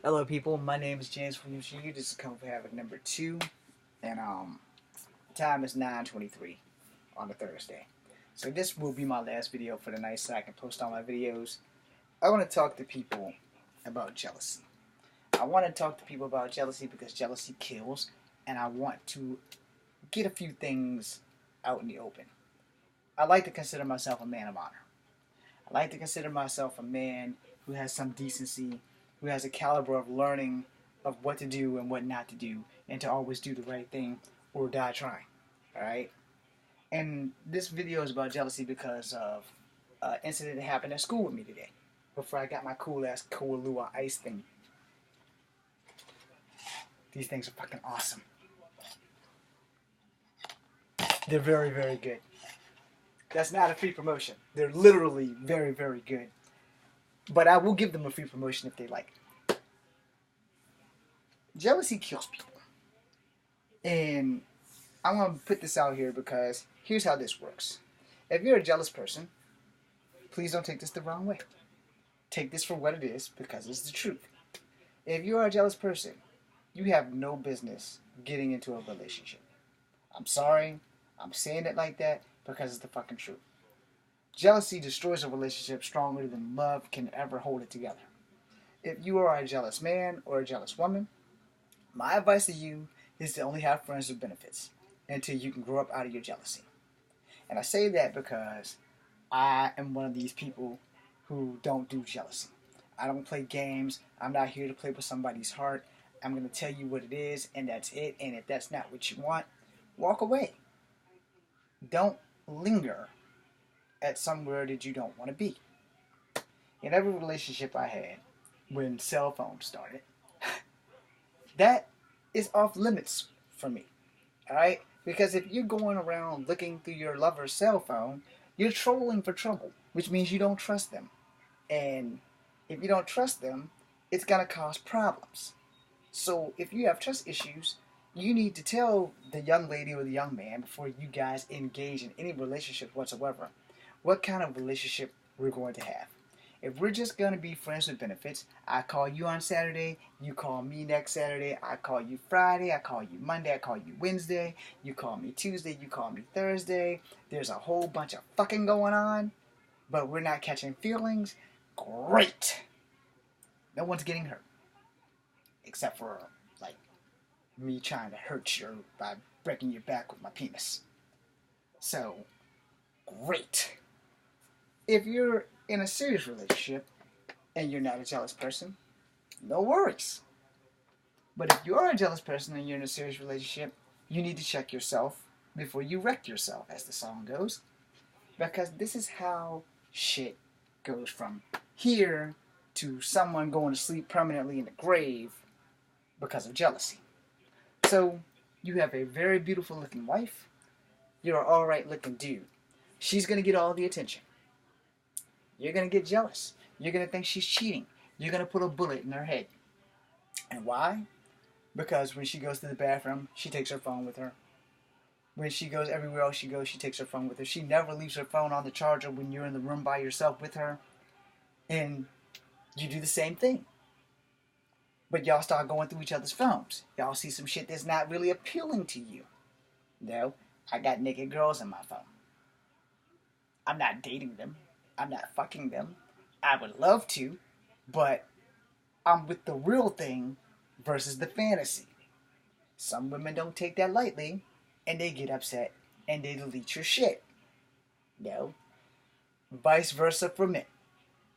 Hello, people. My name is James from UGU. This is Kung Fu Havoc number 2, and time is 9:23 on a Thursday. So this will be my last video for the night, so I can post all my videos. I want to talk to people about jealousy. I want to talk to people about jealousy because jealousy kills, and I want to get a few things out in the open. I like to consider myself a man of honor. I like to consider myself a man who has some decency, who has a caliber of learning of what to do and what not to do, and to always do the right thing or die trying. Alright? And this video is about jealousy because of an incident that happened at school with me today. Before I got my cool ass Kahlua ice thing. These things are fucking awesome. They're very, very good. That's not a free promotion. They're literally very, very good. But I will give them a free promotion if they like. Jealousy kills people. And I want to put this out here because here's how this works. If you're a jealous person, please don't take this the wrong way. Take this for what it is because it's the truth. If you are a jealous person, you have no business getting into a relationship. I'm sorry. I'm saying it like that because it's the fucking truth. Jealousy destroys a relationship stronger than love can ever hold it together. If you are a jealous man or a jealous woman, my advice to you is to only have friends with benefits until you can grow up out of your jealousy. And I say that because I am one of these people who don't do jealousy. I don't play games. I'm not here to play with somebody's heart. I'm going to tell you what it is, and that's it. And if that's not what you want, walk away. Don't linger at somewhere that you don't want to be. In every relationship I had, when cell phones started, that is off limits for me. Alright? Because if you're going around looking through your lover's cell phone, you're trolling for trouble, which means you don't trust them. And if you don't trust them, it's going to cause problems. So if you have trust issues, you need to tell the young lady or the young man before you guys engage in any relationship whatsoever what kind of relationship we're going to have. If we're just going to be friends with benefits, I call you on Saturday, you call me next Saturday, I call you Friday, I call you Monday, I call you Wednesday, you call me Tuesday, you call me Thursday. There's a whole bunch of fucking going on, but we're not catching feelings. Great. No one's getting hurt. Except for, like, me trying to hurt you by breaking your back with my penis. So, great. If you're in a serious relationship and you're not a jealous person, no worries. But if you are a jealous person and you're in a serious relationship, you need to check yourself before you wreck yourself, as the song goes. Because this is how shit goes from here to someone going to sleep permanently in the grave because of jealousy. So, you have a very beautiful looking wife. You're an alright looking dude. She's going to get all the attention. You're going to get jealous. You're going to think she's cheating. You're going to put a bullet in her head. And why? Because when she goes to the bathroom, she takes her phone with her. When she goes everywhere else she goes, she takes her phone with her. She never leaves her phone on the charger when you're in the room by yourself with her. And you do the same thing. But y'all start going through each other's phones. Y'all see some shit that's not really appealing to you. No, I got naked girls in my phone. I'm not dating them. I'm not fucking them. I would love to, but I'm with the real thing versus the fantasy. Some women don't take that lightly, and they get upset, and they delete your shit. No. Vice versa for men.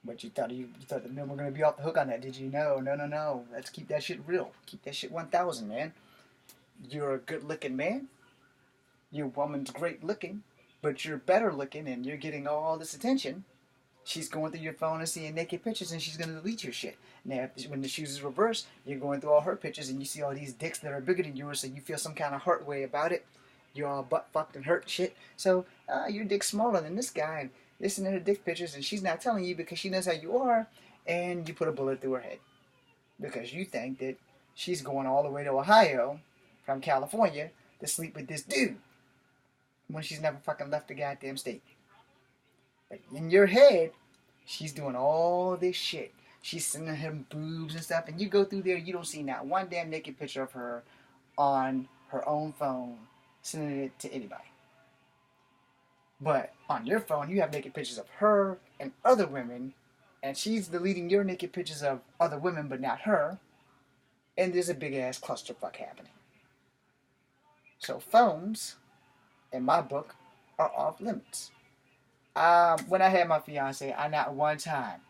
But you thought the men were going to be off the hook on that, did you? No. Let's keep that shit real. Keep that shit 1,000, man. You're a good-looking man. Your woman's great looking, but you're better looking, and you're getting all this attention. She's going through your phone and seeing naked pictures, and she's going to delete your shit. Now, when the shoes is reversed, you're going through all her pictures, and you see all these dicks that are bigger than yours, so you feel some kind of hurt way about it. You're all butt-fucked and hurt and shit. So, your dick's smaller than this guy, and listen to her dick pictures, and she's not telling you because she knows how you are, and you put a bullet through her head. Because you think that she's going all the way to Ohio from California to sleep with this dude when she's never fucking left the goddamn state. But in your head, she's doing all this shit She's sending him boobs and stuff, and you go through there, you don't see not one damn naked picture of her on her own phone, sending it to anybody. But on your phone, you have naked pictures of her and other women, and she's deleting your naked pictures of other women, but not her. And there's a big ass clusterfuck happening. So phones, in my book, are off limits. When I had my fiance, I not one time,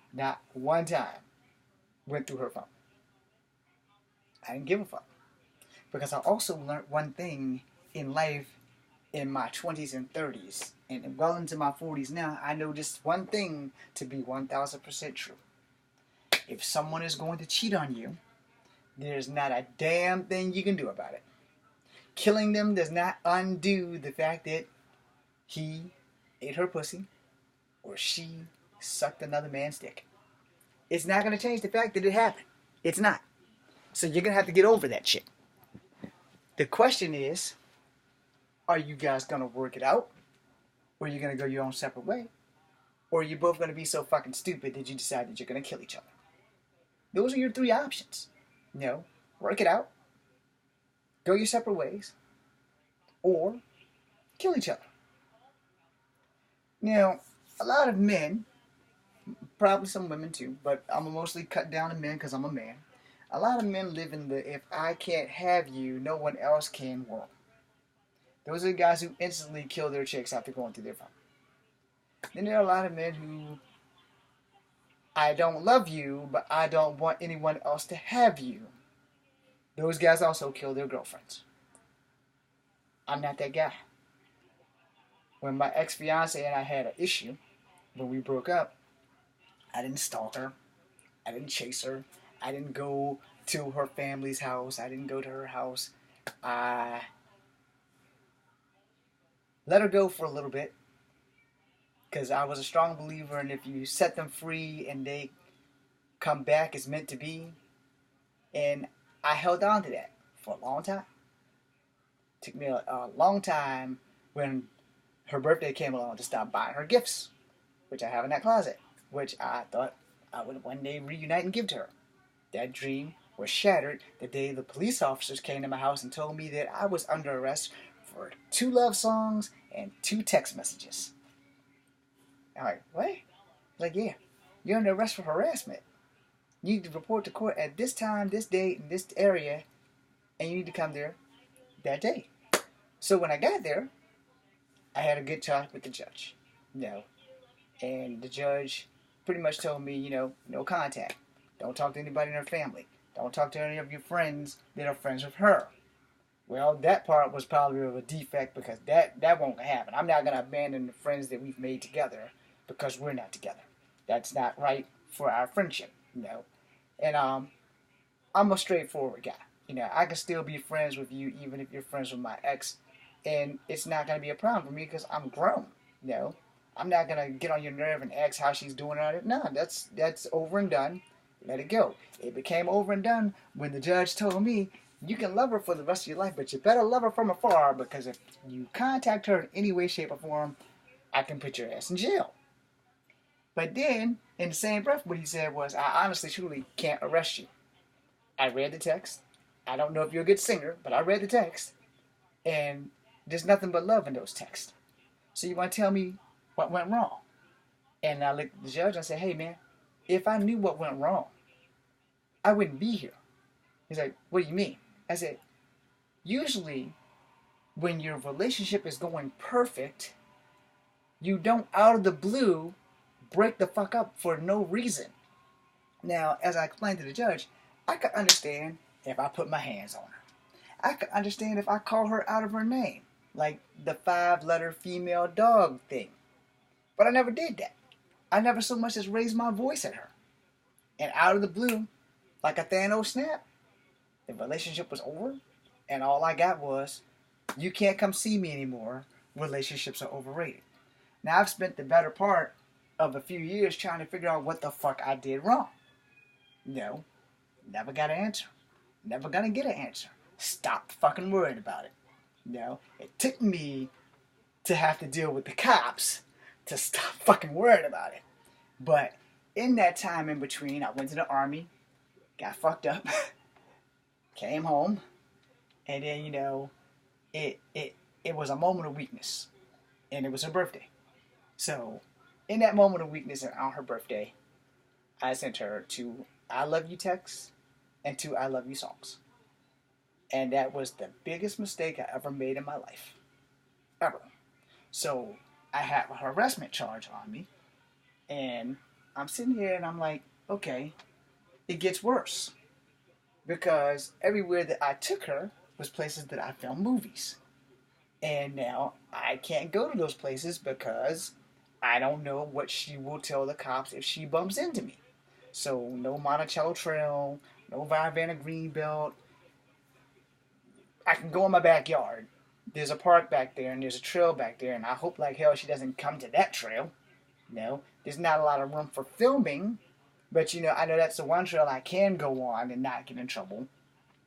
went through her phone. I didn't give a fuck. Because I also learned one thing in life in my 20s and 30s, and well into my 40s now. I know just one thing to be 1000% true. If someone is going to cheat on you, there's not a damn thing you can do about it. Killing them does not undo the fact that he ate her pussy or she sucked another man's dick. It's not going to change the fact that it happened. It's not. So you're going to have to get over that shit. The question is, are you guys going to work it out? Or are you going to go your own separate way? Or are you both going to be so fucking stupid that you decide that you're going to kill each other? Those are your three options. You know, work it out, go your separate ways, or kill each other. Now, a lot of men, probably some women too, but I'm mostly cut down to men because I'm a man. A lot of men live in the if I can't have you, no one else can world. Those are the guys who instantly kill their chicks after going through their phone. Then there are a lot of men who, I don't love you, but I don't want anyone else to have you. Those guys also kill their girlfriends. I'm not that guy. When my ex-fiance and I had an issue, when we broke up, I didn't stalk her. I didn't chase her. I didn't go to her family's house. I didn't go to her house. I let her go for a little bit because I was a strong believer in if you set them free and they come back as meant to be. And I held on to that for a long time. It took me a long time when her birthday came along to stop buying her gifts, which I have in that closet, which I thought I would one day reunite and give to her. That dream was shattered the day the police officers came to my house and told me that I was under arrest for 2 love songs and 2 text messages. I'm like, what? Like, yeah, you're under arrest for harassment. You need to report to court at this time, this date, in this area, and you need to come there that day. So when I got there, I had a good talk with the judge. And the judge pretty much told me, no contact. Don't talk to anybody in her family. Don't talk to any of your friends that are friends with her. Well, that part was probably of a defect because that won't happen. I'm not going to abandon the friends that we've made together because we're not together. That's not right for our friendship, And I'm a straightforward guy. I can still be friends with you even if you're friends with my ex, and it's not going to be a problem for me because I'm grown, I'm not going to get on your nerve and ask how she's doing on it. No, that's over and done. Let it go. It became over and done when the judge told me, you can love her for the rest of your life, but you better love her from afar because if you contact her in any way, shape, or form, I can put your ass in jail. But then, in the same breath, what he said was, I honestly, truly can't arrest you. I read the text. I don't know if you're a good singer, but I read the text. And there's nothing but love in those texts. So you want to tell me what went wrong? And I looked at the judge and I said, hey, man, if I knew what went wrong, I wouldn't be here. He's like, what do you mean? I said, usually when your relationship is going perfect, you don't out of the blue break the fuck up for no reason. Now, as I explained to the judge, I could understand if I put my hands on her. I could understand if I call her out of her name, like the 5-letter female dog thing. But I never did that. I never so much as raised my voice at her. And out of the blue, like a Thanos snap, the relationship was over, and all I got was, you can't come see me anymore. Relationships are overrated. Now, I've spent the better part of a few years trying to figure out what the fuck I did wrong. Never got an answer. Never gonna get an answer. Stop fucking worrying about it. It took me to have to deal with the cops to stop fucking worrying about it. But in that time in between, I went to the army, got fucked up, came home, and then it was a moment of weakness, and it was her birthday. So, in that moment of weakness and on her birthday, I sent her two "I love you" texts and two "I love you" songs, and that was the biggest mistake I ever made in my life, ever. So I have a harassment charge on me, and I'm sitting here and I'm like, okay, it gets worse because everywhere that I took her was places that I filmed movies. And now I can't go to those places because I don't know what she will tell the cops if she bumps into me. So no Monticello Trail, no Vivanna Greenbelt. I can go in my backyard. There's a park back there and there's a trail back there, and I hope like hell she doesn't come to that trail. No, there's not a lot of room for filming, but I know that's the one trail I can go on and not get in trouble.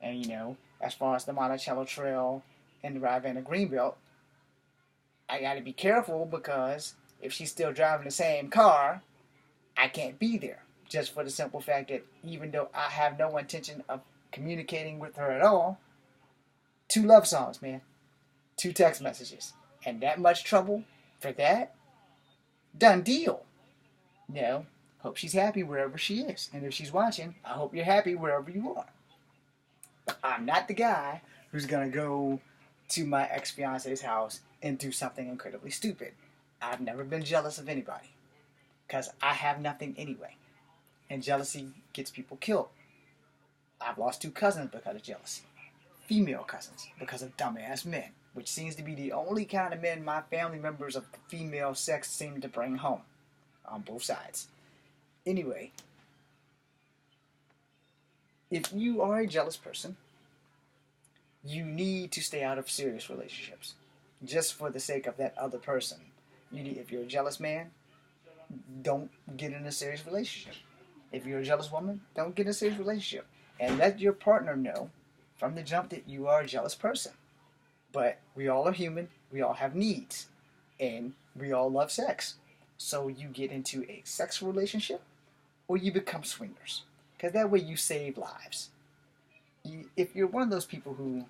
And as far as the Monticello Trail and the Vivanna Greenbelt, I got to be careful because if she's still driving the same car, I can't be there. Just for the simple fact that even though I have no intention of communicating with her at all, 2 love songs, man, 2 text messages, and that much trouble for that, done deal. Hope she's happy wherever she is. And if she's watching, I hope you're happy wherever you are. But I'm not the guy who's going to go to my ex-fiance's house and do something incredibly stupid. I've never been jealous of anybody because I have nothing anyway. And jealousy gets people killed. I've lost 2 cousins because of jealousy. Female cousins because of dumbass men, which seems to be the only kind of men my family members of the female sex seem to bring home on both sides. Anyway, if you are a jealous person, you need to stay out of serious relationships just for the sake of that other person. If you're a jealous man, don't get in a serious relationship. If you're a jealous woman, don't get in a serious relationship. And let your partner know from the jump that you are a jealous person. But we all are human, we all have needs, and we all love sex. So you get into a sexual relationship or you become swingers. Because that way you save lives. If you're one of those people who,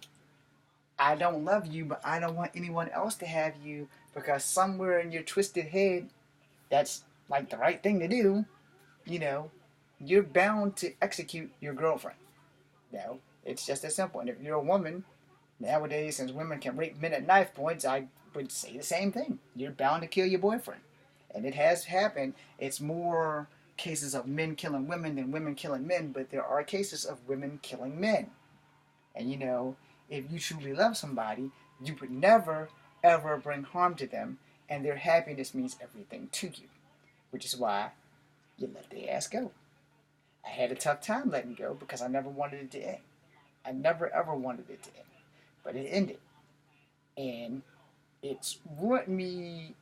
I don't love you, but I don't want anyone else to have you because somewhere in your twisted head, that's like the right thing to do, you're bound to execute your girlfriend. It's just as simple. And if you're a woman, nowadays, since women can rape men at knife points, I would say the same thing. You're bound to kill your boyfriend. And it has happened. It's more cases of men killing women than women killing men, but there are cases of women killing men. And if you truly love somebody, you would never, ever bring harm to them, and their happiness means everything to you, which is why you let the ass go. I had a tough time letting go because I never wanted it to end. I never, ever wanted it to end. But it ended. And it's ruined me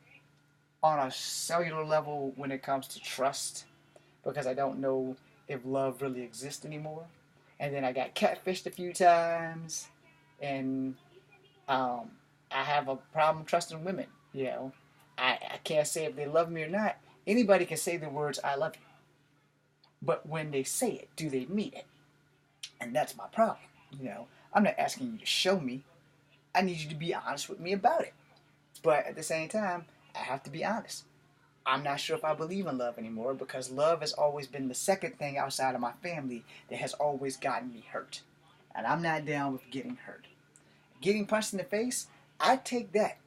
on a cellular level when it comes to trust because I don't know if love really exists anymore. And then I got catfished a few times, and I have a problem trusting women. I can't say if they love me or not. Anybody can say the words "I love you," but when they say it, do they mean it? And that's my problem. I'm not asking you to show me. I need you to be honest with me about it. But at the same time, I have to be honest. I'm not sure if I believe in love anymore because love has always been the second thing outside of my family that has always gotten me hurt. And I'm not down with getting hurt. Getting punched in the face, I take that.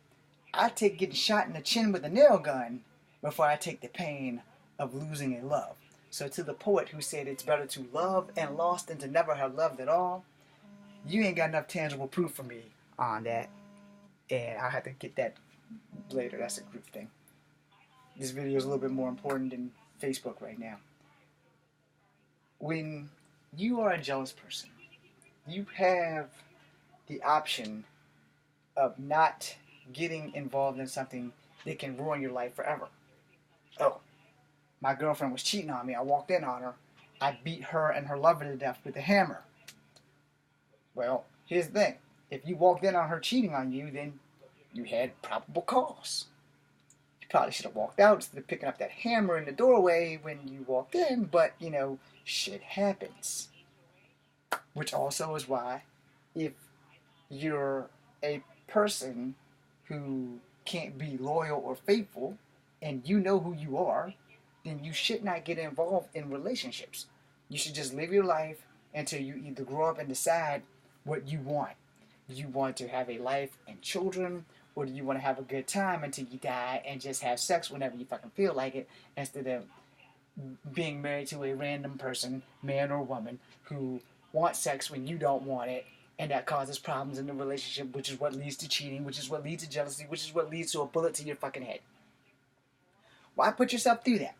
I take getting shot in the chin with a nail gun before I take the pain of losing a love. So to the poet who said it's better to love and lost than to never have loved at all, you ain't got enough tangible proof for me on that. And I'll have to get that later. That's a group thing. This video is a little bit more important than Facebook right now. When you are a jealous person, you have the option of not getting involved in something that can ruin your life forever. Oh, my girlfriend was cheating on me. I walked in on her. I beat her and her lover to death with a hammer. Well, here's the thing. If you walked in on her cheating on you, then you had probable cause. You Probably should have walked out instead of picking up that hammer in the doorway when you walked in, but, shit happens. Which also is why, if you're a person who can't be loyal or faithful, and you know who you are, then you should not get involved in relationships. You should just live your life until you either grow up and decide what you want. Do you want to have a life and children, or do you want to have a good time until you die and just have sex whenever you fucking feel like it, instead of being married to a random person, man or woman, who wants sex when you don't want it, and that causes problems in the relationship, which is what leads to cheating, which is what leads to jealousy, which is what leads to a bullet to your fucking head. Why put yourself through that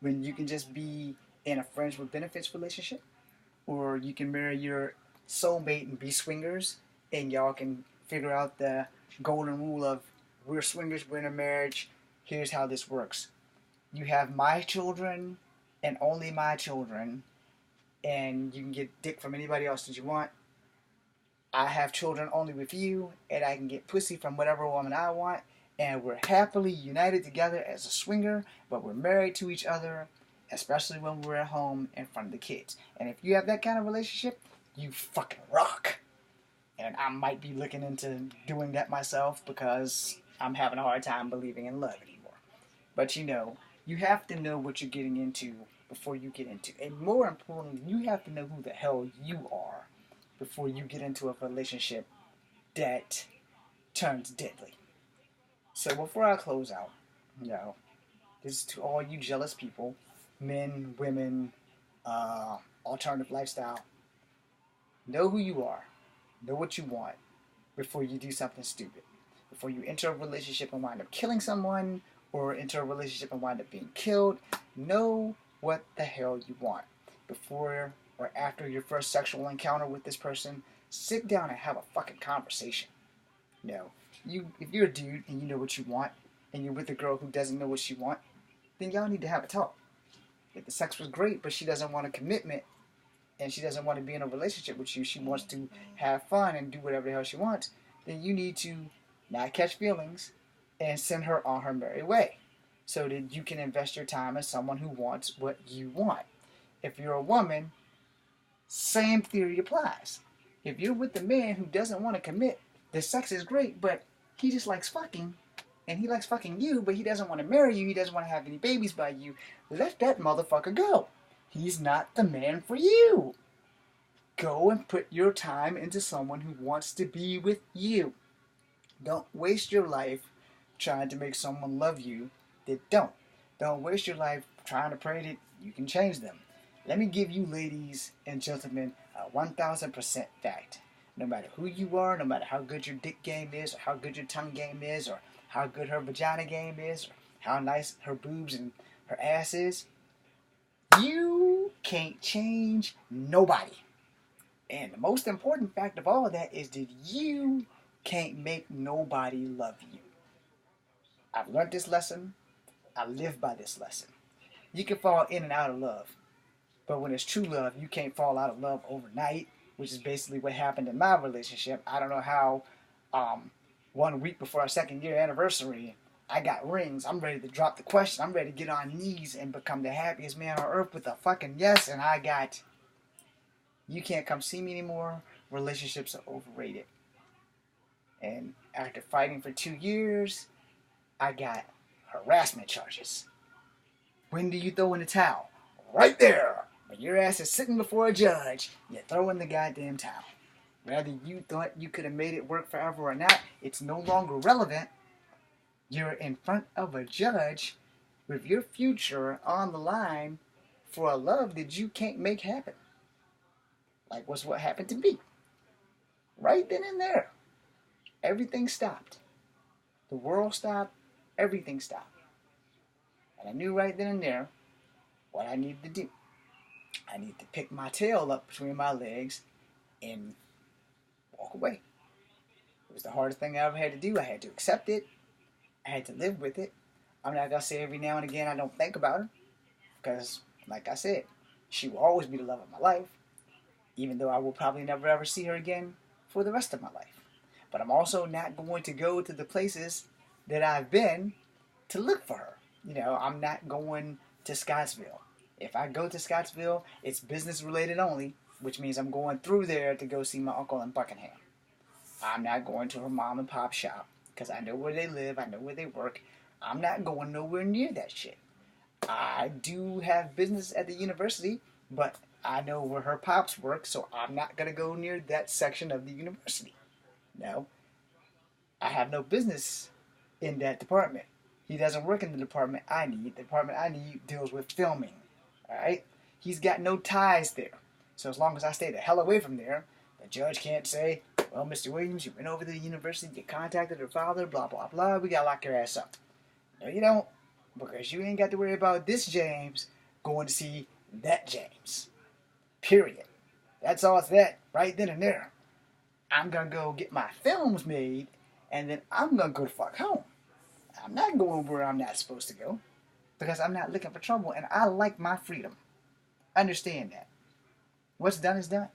when you can just be in a friends with benefits relationship, or you can marry your soulmate and be swingers, and y'all can figure out the golden rule of we're swingers, we're in a marriage, here's how this works. You have my children and only my children, and you can get dick from anybody else that you want. I have children only with you, and I can get pussy from whatever woman I want, and we're happily united together as a swinger, but we're married to each other, especially when we're at home in front of the kids. And if you have that kind of relationship, you fucking rock. And I might be looking into doing that myself because I'm having a hard time believing in love anymore. But you have to know what you're getting into before you get into it. And more importantly, you have to know who the hell you are before you get into a relationship that turns deadly. So before I close out, this is to all you jealous people, men, women, alternative lifestyle. Know who you are. Know what you want before you do something stupid. Before you enter a relationship and wind up killing someone, or enter a relationship and wind up being killed, know what the hell you want. Before or after your first sexual encounter with this person, sit down and have a fucking conversation. If you're a dude and you know what you want, and you're with a girl who doesn't know what she wants, then y'all need to have a talk. If the sex was great, but she doesn't want a commitment, and she doesn't want to be in a relationship with you, she wants to have fun and do whatever the hell she wants, then you need to not catch feelings and send her on her merry way, so that you can invest your time in someone who wants what you want. If you're a woman, same theory applies. If you're with a man who doesn't want to commit, the sex is great, but he just likes fucking, and he likes fucking you, but he doesn't want to marry you, he doesn't want to have any babies by you, let that motherfucker go. He's not the man for you. Go and put your time into someone who wants to be with you. Don't waste your life trying to make someone love you that don't. Don't waste your life trying to pray that you can change them. Let me give you, ladies and gentlemen, a 1000% fact. No matter who you are, no matter how good your dick game is, or how good your tongue game is, or how good her vagina game is, or how nice her boobs and her ass is, you can't change nobody. And the most important fact of all of that is that you can't make nobody love you. I've learned this lesson. I live by this lesson. You can fall in and out of love, but when it's true love, you can't fall out of love overnight, which is basically what happened in my relationship. I don't know how 1 week before our 2nd year anniversary, I got rings. I'm ready to drop the question. I'm ready to get on knees and become the happiest man on earth with a fucking yes. And I got, you can't come see me anymore. Relationships are overrated. And after fighting for 2 years, I got harassment charges. When do you throw in the towel? Right there. When your ass is sitting before a judge, you throw in the goddamn towel. Whether you thought you could have made it work forever or not, it's no longer relevant. You're in front of a judge with your future on the line for a love that you can't make happen. Like what's what happened to me. Right then and there. Everything stopped. The world stopped. Everything stopped. And I knew right then and there what I needed to do. I needed to pick my tail up between my legs and walk away. It was the hardest thing I ever had to do. I had to accept it. I had to live with it. I'm not going to say every now and again I don't think about her. Because, like I said, she will always be the love of my life. Even though I will probably never ever see her again for the rest of my life. But I'm also not going to go to the places that I've been to look for her. You know, I'm not going to Scottsville. If I go to Scottsville, it's business related only, which means I'm going through there to go see my uncle in Buckingham. I'm not going to her mom and pop shop because I know where they live, I know where they work. I'm not going nowhere near that shit. I do have business at the university, but I know where her pops work, so I'm not going to go near that section of the university. No, I have no business in that department. He doesn't work in the department I need. The department I need deals with filming. Alright? He's got no ties there. So as long as I stay the hell away from there, the judge can't say, well, Mr. Williams, you went over to the university, you contacted her father, blah, blah, blah, we gotta lock your ass up. No, you don't. Because you ain't got to worry about this James going to see that James. Period. That's all it's that, right then and there. I'm gonna go get my films made, and then I'm gonna go the fuck home. I'm not going where I'm not supposed to go because I'm not looking for trouble, and I like my freedom. Understand that. What's done is done.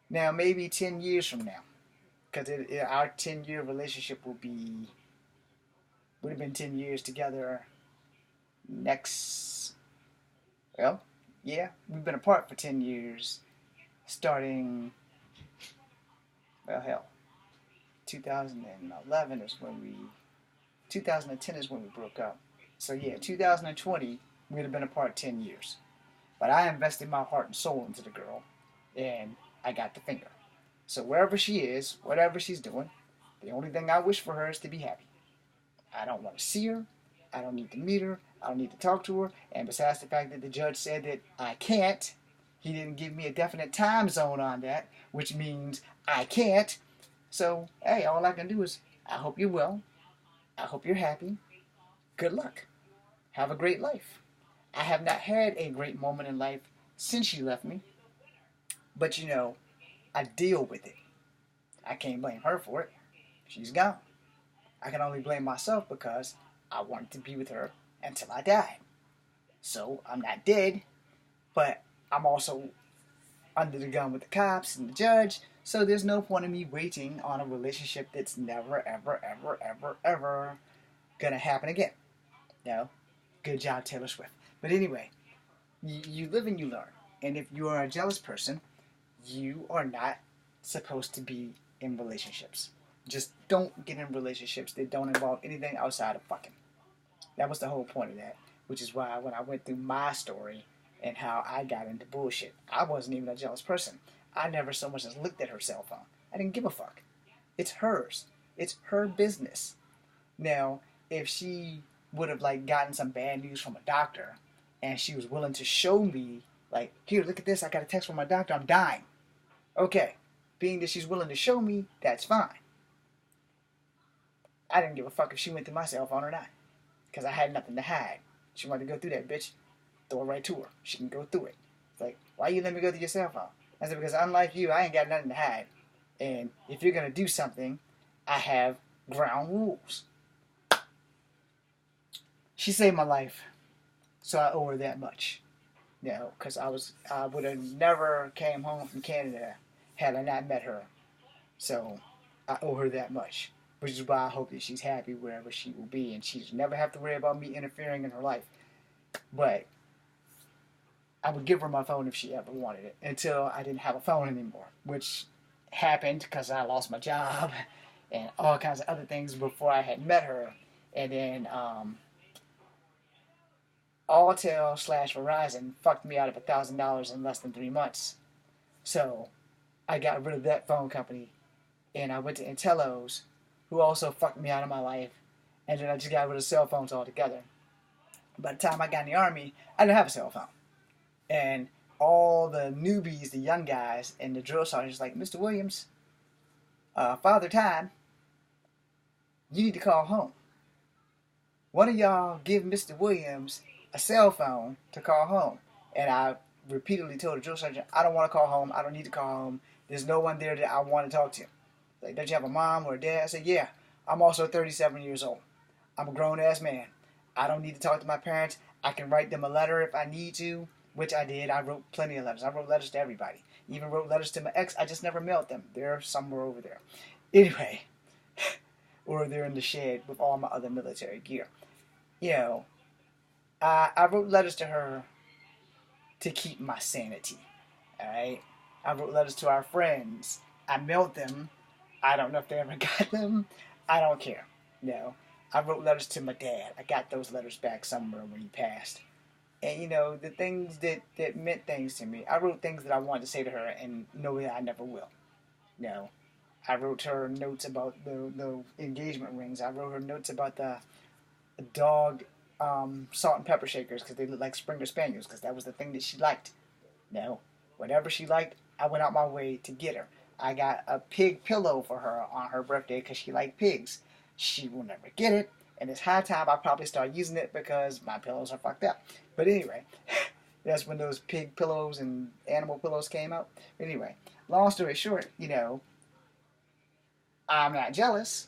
Now, maybe 10 years from now, because our 10-year relationship would have been 10 years together next, well, yeah, we've been apart for 10 years, starting, well, hell, 2011 is when 2010 is when we broke up. So yeah, 2020, we'd have been apart 10 years. But I invested my heart and soul into the girl, and I got the finger. So wherever she is, whatever she's doing, the only thing I wish for her is to be happy. I don't want to see her. I don't need to meet her. I don't need to talk to her. And besides the fact that the judge said that I can't, he didn't give me a definite time zone on that, which means I can't. So, hey, all I can do is, I hope you're well. I hope you're happy. Good luck. Have a great life. I have not had a great moment in life since she left me. But you know, I deal with it. I can't blame her for it. She's gone. I can only blame myself because I wanted to be with her until I died. So I'm not dead, but I'm also under the gun with the cops and the judge. So there's no point in me waiting on a relationship that's never, ever, ever, ever, ever gonna happen again. No? Good job, Taylor Swift. But anyway, you live and you learn. And if you are a jealous person, you are not supposed to be in relationships. Just don't get in relationships that don't involve anything outside of fucking. That was the whole point of that. Which is why when I went through my story and how I got into bullshit, I wasn't even a jealous person. I never so much as looked at her cell phone. I didn't give a fuck. It's hers. It's her business. Now, if she would have like gotten some bad news from a doctor and she was willing to show me, like, here, look at this, I got a text from my doctor, I'm dying. Okay, being that she's willing to show me, that's fine. I didn't give a fuck if she went through my cell phone or not, because I had nothing to hide. She wanted to go through that bitch, throw it right to her. She can go through it. It's like, why you let me go through your cell phone? I said, because unlike you, I ain't got nothing to hide. And if you're going to do something, I have ground rules. She saved my life, so I owe her that much. You know, because I would have never came home from Canada had I not met her. So I owe her that much, which is why I hope that she's happy wherever she will be, and she's never have to worry about me interfering in her life. But I would give her my phone if she ever wanted it, until I didn't have a phone anymore, which happened because I lost my job and all kinds of other things before I had met her. And then Alltel/Verizon fucked me out of $1,000 in less than 3 months. So I got rid of that phone company, and I went to Intellos, who also fucked me out of my life, and then I just got rid of cell phones altogether. By the time I got in the Army, I didn't have a cell phone. And all the newbies, the young guys, and the drill sergeants like, Mr. Williams, Father Time, you need to call home. One of y'all give Mr. Williams a cell phone to call home. And I repeatedly told the drill sergeant, I don't want to call home. I don't need to call home. There's no one there that I want to talk to. Like, don't you have a mom or a dad? I said, yeah, I'm also 37 years old. I'm a grown-ass man. I don't need to talk to my parents. I can write them a letter if I need to, which I did. I wrote plenty of letters. I wrote letters to everybody. Even wrote letters to my ex. I just never mailed them. They're somewhere over there. Anyway, or they're in the shed with all my other military gear. You know, I wrote letters to her to keep my sanity. Alright? I wrote letters to our friends. I mailed them. I don't know if they ever got them. I don't care. No. I wrote letters to my dad. I got those letters back somewhere when he passed. And, the things that meant things to me. I wrote things that I wanted to say to her and know that I never will. No. I wrote her notes about the engagement rings. I wrote her notes about the dog salt and pepper shakers because they look like Springer Spaniels because that was the thing that she liked. No. Whatever she liked, I went out my way to get her. I got a pig pillow for her on her birthday because she liked pigs. She will never get it, and it's high time I probably start using it because my pillows are fucked up. But anyway, that's when those pig pillows and animal pillows came out. Anyway, long story short, I'm not jealous,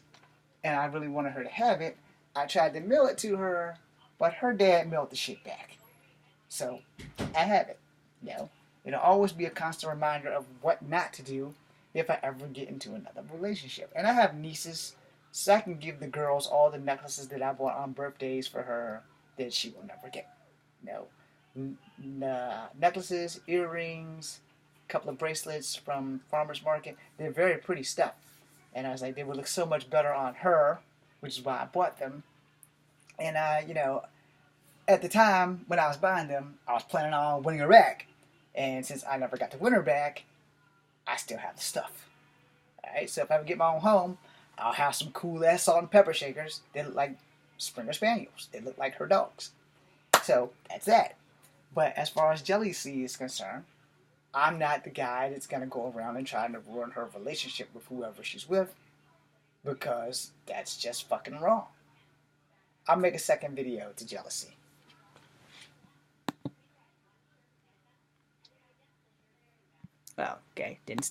and I really wanted her to have it. I tried to mail it to her, but her dad mailed the shit back. So, I have it. It'll always be a constant reminder of what not to do if I ever get into another relationship. And I have nieces, so I can give the girls all the necklaces that I bought on birthdays for her that she will never get. Necklaces, earrings, a couple of bracelets from farmer's market. They're very pretty stuff. And I was like, they would look so much better on her, which is why I bought them. And at the time when I was buying them, I was planning on winning her back. And since I never got to win her back, I still have the stuff. Alright, so if I ever get my own home, I'll have some cool ass salt and pepper shakers. They look like Springer Spaniels. They look like her dogs. So that's that. But as far as jealousy is concerned, I'm not the guy that's going to go around and trying to ruin her relationship with whoever she's with, because that's just fucking wrong. I'll make a second video to jealousy. Oh, okay. Didn't stop.